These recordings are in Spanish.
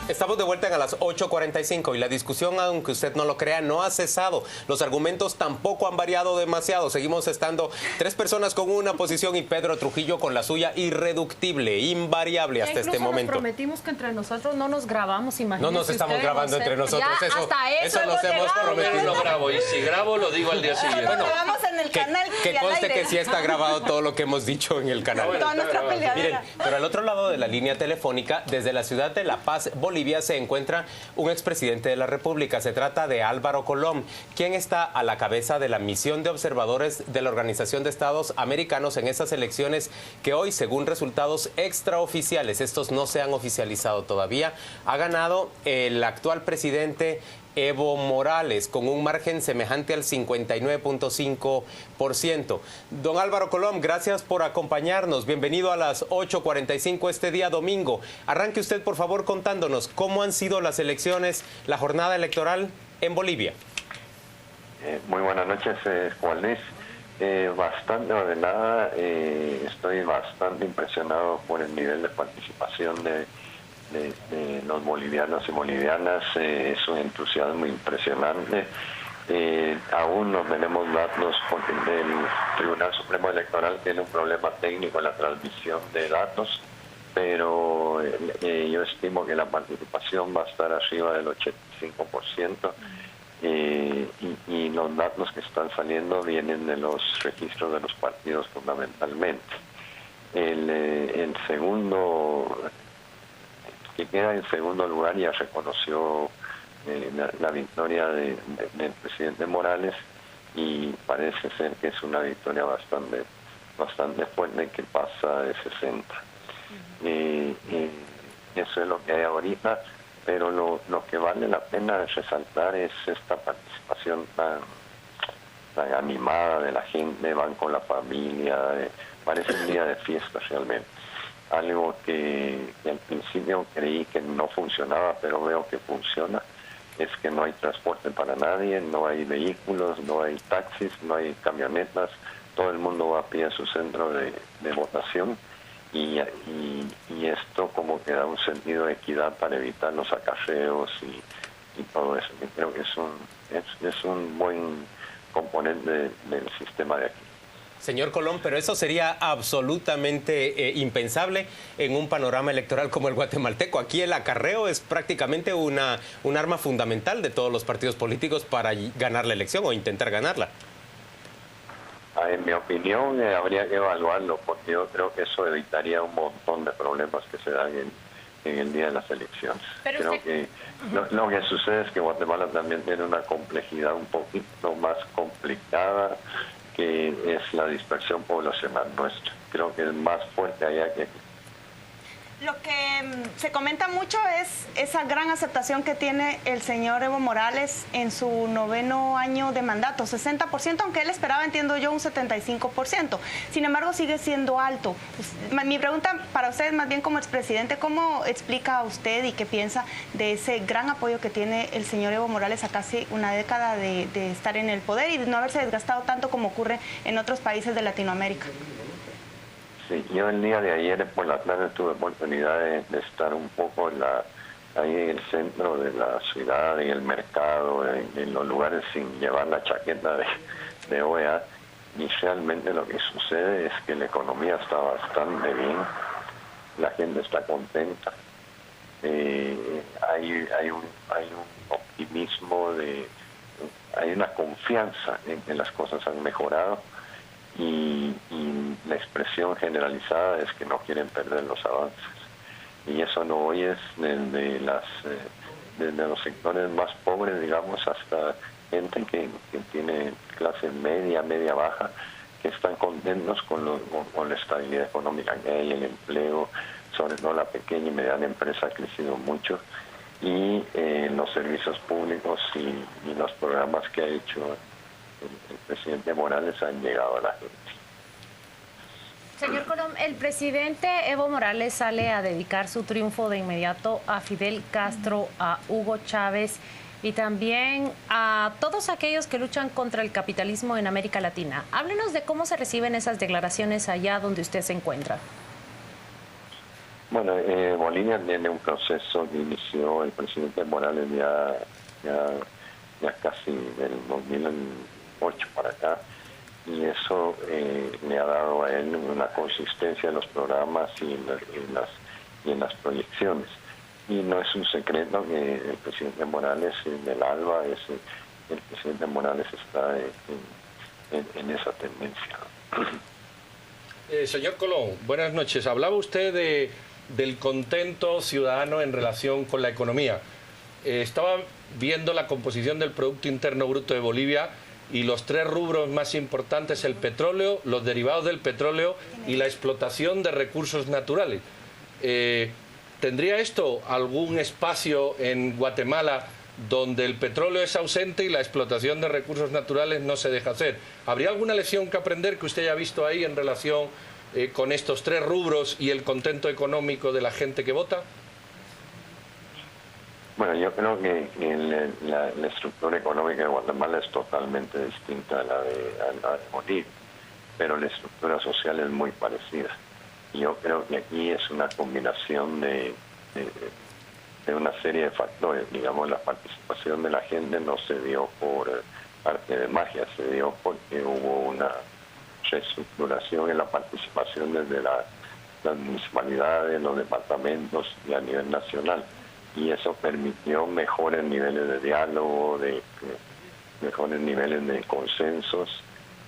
Estamos de vuelta a las 8:45 y la discusión, aunque usted no lo crea, no ha cesado. Los argumentos tampoco han variado demasiado. Seguimos estando tres personas con una posición y Pedro Trujillo con la suya, irreductible, invariable hasta este momento. Nos prometimos que entre nosotros no nos grabamos, imagínense. No nos estamos grabando entre nosotros. Ya, hasta eso nos hemos prometido. No grabo, y si grabo lo digo al día siguiente. Bueno, grabamos en el canal que conste que sí está grabado todo lo que hemos dicho en el canal. Toda nuestra peleadera. Miren, pero al otro lado de la línea telefónica, desde la ciudad de La Paz, Bolivia, se encuentra un expresidente de la República. Se trata de Álvaro Colom, quien está a la cabeza de la misión de observadores de la Organización de Estados Americanos en esas elecciones que hoy, según resultados extraoficiales, estos no se han oficializado todavía, ha ganado el actual presidente Evo Morales, con un margen semejante al 59.5%. Don Álvaro Colom, gracias por acompañarnos. Bienvenido a las 8:45 este día domingo. Arranque usted, por favor, contándonos cómo han sido las elecciones, la jornada electoral en Bolivia. Muy buenas noches, Juan Luis. Bastante ordenada. Estoy bastante impresionado por el nivel de participación de los bolivianos y bolivianas. Es un entusiasmo impresionante. Aún no tenemos datos porque el Tribunal Supremo Electoral tiene un problema técnico en la transmisión de datos, pero yo estimo que la participación va a estar arriba del 85%. Y los datos que están saliendo vienen de los registros de los partidos fundamentalmente. El segundo, que queda en segundo lugar, ya reconoció la victoria del presidente Morales, y parece ser que es una victoria bastante fuerte, que pasa de 60. Eso es lo que hay ahorita, pero lo que vale la pena resaltar es esta participación tan animada de la gente. Van con la familia, parece un día de fiesta realmente. Algo que al principio creí que no funcionaba, pero veo que funciona, es que no hay transporte para nadie, no hay vehículos, no hay taxis, no hay camionetas, todo el mundo va a pie a su centro de votación, y esto como que da un sentido de equidad para evitar los acarreos y todo eso. Yo creo que es un buen componente del sistema de aquí. Señor Colom, pero eso sería absolutamente impensable en un panorama electoral como el guatemalteco. Aquí el acarreo es prácticamente un arma fundamental de todos los partidos políticos para ganar la elección o intentar ganarla. En mi opinión, habría que evaluarlo, porque yo creo que eso evitaría un montón de problemas que se dan en el día de las elecciones. Pero creo que lo que sucede es que Guatemala también tiene una complejidad un poquito más complicada, que es la dispersión poblacional nuestra. Creo que es más fuerte allá que aquí. Lo que se comenta mucho es esa gran aceptación que tiene el señor Evo Morales en su 9º año de mandato, 60%, aunque él esperaba, entiendo yo, un 75%. Sin embargo, sigue siendo alto. Pues, mi pregunta para usted es más bien como expresidente, ¿cómo explica usted y qué piensa de ese gran apoyo que tiene el señor Evo Morales a casi una década de estar en el poder y de no haberse desgastado tanto como ocurre en otros países de Latinoamérica? Sí, yo el día de ayer por la tarde tuve oportunidad de estar un poco ahí en el centro de la ciudad, en el mercado, en los lugares sin llevar la chaqueta de OEA, y realmente lo que sucede es que la economía está bastante bien, la gente está contenta, hay un optimismo, hay una confianza en que las cosas han mejorado. Y la expresión generalizada es que no quieren perder los avances, y eso lo oyes desde los sectores más pobres, digamos, hasta gente que tiene clase media baja, que están contentos con la estabilidad económica que hay, el empleo, sobre todo la pequeña y mediana empresa ha crecido mucho, y los servicios públicos y los programas que ha hecho el presidente Morales han llegado a la gente. Señor Colom, el presidente Evo Morales sale a dedicar su triunfo de inmediato a Fidel Castro, a Hugo Chávez y también a todos aquellos que luchan contra el capitalismo en América Latina. Háblenos de cómo se reciben esas declaraciones allá donde usted se encuentra. Bueno, Bolivia tiene un proceso que inició el presidente Morales ya casi del 2008 para acá, y eso le ha dado a él una consistencia en los programas y en las proyecciones. Y no es un secreto que el presidente Morales del ALBA, el presidente Morales está en esa tendencia. Señor Colón, buenas noches. Hablaba usted del contento ciudadano en relación con la economía. Estaba viendo la composición del Producto Interno Bruto de Bolivia y los tres rubros más importantes: el petróleo, los derivados del petróleo y la explotación de recursos naturales. ¿Tendría esto algún espacio en Guatemala donde el petróleo es ausente y la explotación de recursos naturales no se deja hacer? ¿Habría alguna lección que aprender que usted haya visto ahí en relación con estos tres rubros y el contento económico de la gente que vota? Bueno, yo creo que la estructura económica de Guatemala es totalmente distinta a la de Bolivia, pero la estructura social es muy parecida. Yo creo que aquí es una combinación de una serie de factores. Digamos, la participación de la gente no se dio por arte de magia, se dio porque hubo una reestructuración en la participación desde las municipalidades, los departamentos y a nivel nacional. Y eso permitió mejores niveles de diálogo, mejores niveles de consensos.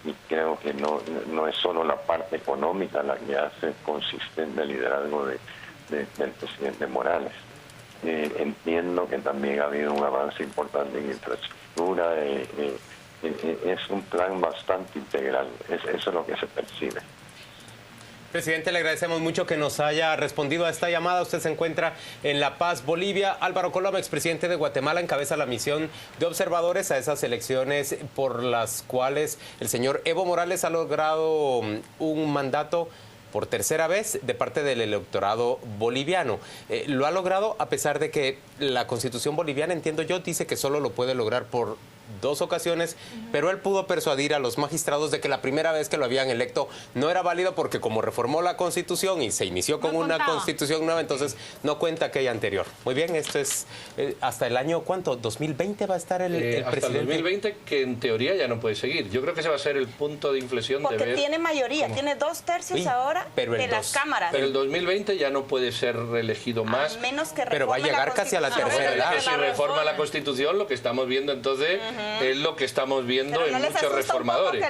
Y creo que no es solo la parte económica la que hace consistente el liderazgo del presidente Morales. Entiendo que también ha habido un avance importante en infraestructura. Es un plan bastante integral. Eso es lo que se percibe. Presidente, le agradecemos mucho que nos haya respondido a esta llamada. Usted se encuentra en La Paz, Bolivia. Álvaro Colom, expresidente de Guatemala, encabeza la misión de observadores a esas elecciones por las cuales el señor Evo Morales ha logrado un mandato por tercera vez de parte del electorado boliviano. Lo ha logrado a pesar de que la Constitución boliviana, entiendo yo, dice que solo lo puede lograr por 2 ocasiones, pero él pudo persuadir a los magistrados de que la primera vez que lo habían electo no era válido porque como reformó la Constitución y se inició con una Constitución nueva, entonces no cuenta aquella anterior. Muy bien, esto es hasta el año, ¿cuánto? ¿2020 va a estar el hasta presidente? El 2020, que en teoría ya no puede seguir. Yo creo que ese va a ser el punto de inflexión. Porque de ver tiene mayoría, tiene 2/3 ahora de las cámaras. Pero el 2020 ya no puede ser reelegido más. A menos que pero va a llegar casi a la tercera edad. Si reforma la Constitución, lo que estamos viendo entonces es lo que estamos viendo en muchos reformadores.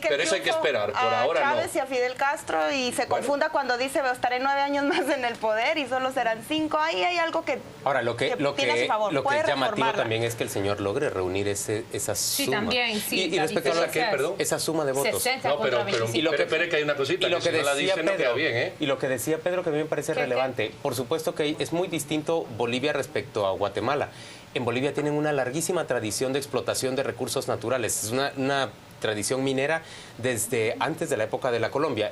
Pero eso hay que esperar, por ahora no. A Chávez y a Fidel Castro, y se confunda cuando dice estaré 9 años más en el poder y solo serán 5. Ahí hay algo que ahora lo que tiene a su favor. Lo que es llamativo también es que el señor logre reunir esa suma. Sí, también, sí. Y respecto a esa suma de votos. 60 no, contra pero 25. espere que hay una cosita, y lo que si no la dice Pedro, no queda bien, ¿eh? Y lo que decía Pedro, que a mí me parece relevante, por supuesto que es muy distinto Bolivia respecto a Guatemala. En Bolivia tienen una larguísima tradición de explotación de recursos naturales. Es una tradición minera desde antes de la época de la colonia.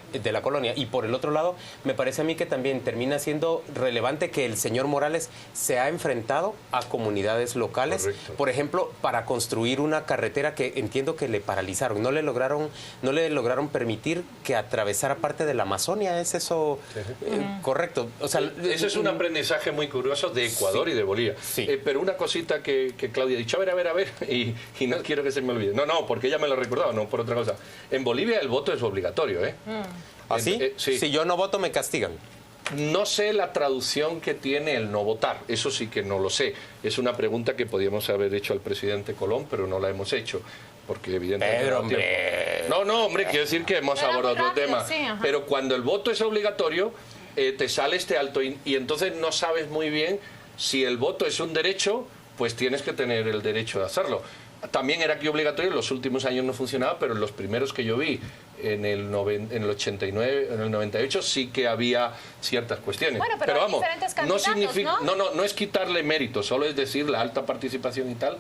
Y por el otro lado, me parece a mí que también termina siendo relevante que el señor Morales se ha enfrentado a comunidades locales, correcto, por ejemplo, para construir una carretera que entiendo que le paralizaron. No le lograron permitir que atravesara parte de la Amazonia. ¿Es eso correcto? O sea, eso es un aprendizaje muy curioso de Ecuador y de Bolivia. Sí. Pero una cosita que Claudia ha dicho, a ver, y no quiero que se me olvide. No, porque ella me lo recordó. No, por otra cosa. En Bolivia el voto es obligatorio, ¿eh? ¿Así? Sí. Si yo no voto, me castigan. No sé la traducción que tiene el no votar, eso sí que no lo sé. Es una pregunta que podíamos haber hecho al presidente Colón, pero no la hemos hecho, porque evidentemente... Pedro, hombre. No, hombre, quiero decir que hemos abordado otro tema. Sí, pero cuando el voto es obligatorio, te sale este alto y entonces no sabes muy bien si el voto es un derecho, pues tienes que tener el derecho de hacerlo. También era aquí obligatorio, en los últimos años no funcionaba, pero en los primeros que yo vi, en el 89, en el 98, sí que había ciertas cuestiones. Bueno, pero vamos, diferentes candidatos, no significa, ¿no? No es quitarle mérito, solo es decir la alta participación y tal,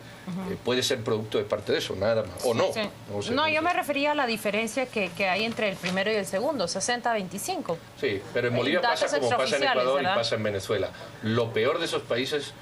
puede ser producto de parte de eso, nada más. O no. Sí. No sé, No, yo me refería a la diferencia que hay entre el primero y el segundo, 60-25. Sí, pero en Bolivia pasa como pasa en Ecuador, ¿verdad? Y pasa en Venezuela. Lo peor de esos países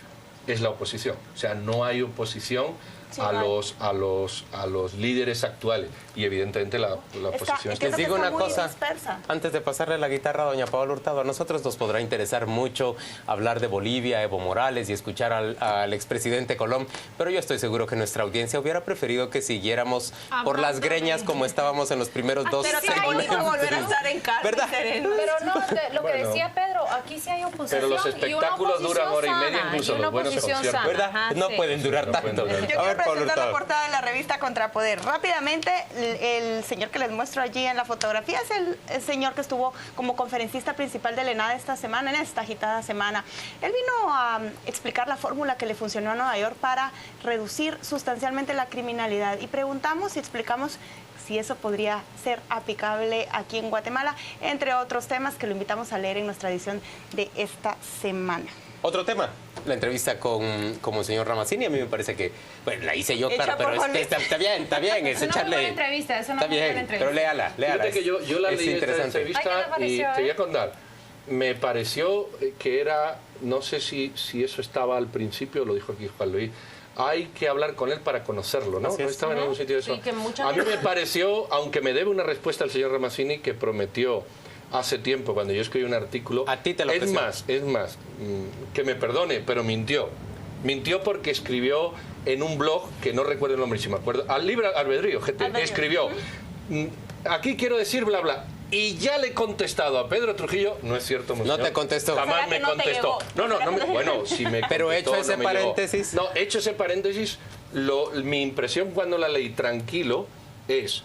es la oposición. O sea, no hay oposición Sí, a los líderes actuales. Y evidentemente la oposición Les digo una cosa, dispersa. antes de pasarle la guitarra a doña Paola Hurtado, a nosotros nos podrá interesar mucho hablar de Bolivia, Evo Morales y escuchar al expresidente Colom, pero yo estoy seguro que nuestra audiencia hubiera preferido que siguiéramos por las greñas como estábamos en los primeros dos Pero sí hay que volver a estar en calma, ¿verdad? Pero no, lo que decía Pedro, aquí sí hay oposición. Pero los espectáculos duran hora y media, incluso los buenos conciertos. ¿Verdad? Ajá, No sí. pueden durar No pueden tanto. durar. Yo A ver, quiero Paola presentar la Hurtado. portada de la revista Contrapoder. Rápidamente, el señor que les muestro allí en la fotografía es el señor que estuvo como conferencista principal del ENADE esta semana, en esta agitada semana. Él vino a explicar la fórmula que le funcionó a Nueva York para reducir sustancialmente la criminalidad. Y preguntamos y explicamos si eso podría ser aplicable aquí en Guatemala, entre otros temas que lo invitamos a leer en nuestra edición de esta semana. Otro tema, la entrevista con el señor Ramazzini. A mí me parece que, bueno, la hice yo, Hecha claro, pero por Juan Luis. está bien, Es una muy buena entrevista, es una Está muy buena bien, entrevista. pero léala. Fíjate que yo la es leí esta interesante. Ay, ¿qué entrevista le pareció, y te voy a contar. Me pareció que era, no sé si eso estaba al principio, lo dijo aquí Juan Luis, hay que hablar con él para conocerlo, ¿no? Así No es. estaba en algún sitio de eso. Sí, que mucha A mí gente- me pareció, aunque me debe una respuesta al señor Ramazzini, que prometió hace tiempo, cuando yo escribí un artículo. A ti te lo ofreció. Es más, que me perdone, pero mintió. Mintió porque escribió en un blog, que no recuerdo el nombre, si me acuerdo, al libre albedrío, gente, Albedrío. escribió, aquí quiero decir bla, bla. Y ya le he contestado a Pedro Trujillo, no es cierto, No monseñor. te contestó. Jamás ¿Será me que no te contestó. llegó? Bueno, si me Pero contestó, hecho ese no me llegó. paréntesis. No, hecho ese paréntesis, mi impresión cuando la leí tranquilo es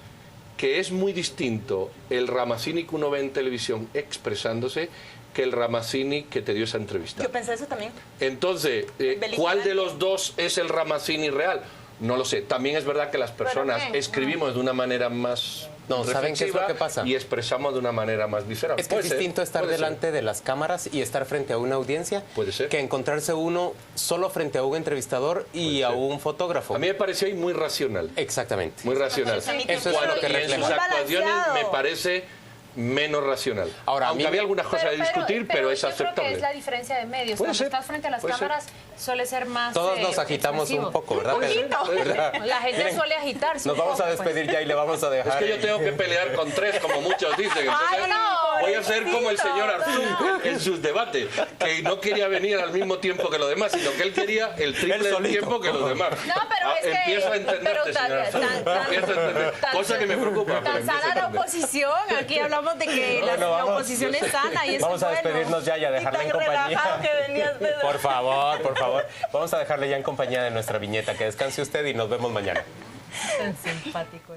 que es muy distinto el Ramazzini que uno ve en televisión expresándose que el Ramazzini que te dio esa entrevista. Yo pensé eso también. Entonces, ¿cuál de los dos es el Ramazzini real? No lo sé. También es verdad que las personas bien, escribimos de una manera más No, ¿saben qué es lo reflexiva que pasa? y expresamos de una manera más visceral. Es que es Puede ser, distinto estar puede ser. delante de las cámaras y estar frente a una audiencia Puede ser. que encontrarse uno solo frente a un entrevistador y a un fotógrafo. A mí me pareció ahí muy racional. Exactamente. Muy racional. Sí, Eso es lo que Y en sus refleja. actuaciones balanceado. me parece menos racional. Ahora, a aunque mí había me- algunas cosas a discutir, pero es yo creo que aceptable. es la diferencia de medios. Puede Cuando ser, estás frente a las puede ser. cámaras suele ser más Todos nos agitamos expresivo. un poco, ¿verdad, Puede Pedro? ser, puede ser. La gente Miren, suele agitarse. Nos un vamos a poco, pues. despedir ya y le vamos a dejar. Es que yo tengo que pelear con tres, como muchos dicen. Entonces, Ay, no, voy a ser como el pobrecito. señor Arzú en sus debates, que no quería venir al mismo tiempo que los demás, sino que él quería el Él triple del solito. tiempo que los demás. No, pero es que... Empiezo a entenderte, pero tan- señor Arzú. tan- Empiezo a entender. tan- Cosa que me preocupa. pero Tan empiezo a sana la entender. oposición. Aquí hablamos de que Bueno, la vamos. oposición es sana y eso Vamos es a bueno. despedirnos ya y a dejarla en Y tan relajado compañía. que venías, Pedro. Por favor, por favor. Vamos a dejarle ya en compañía de nuestra viñeta. Que descanse usted y nos vemos mañana. Tan simpático.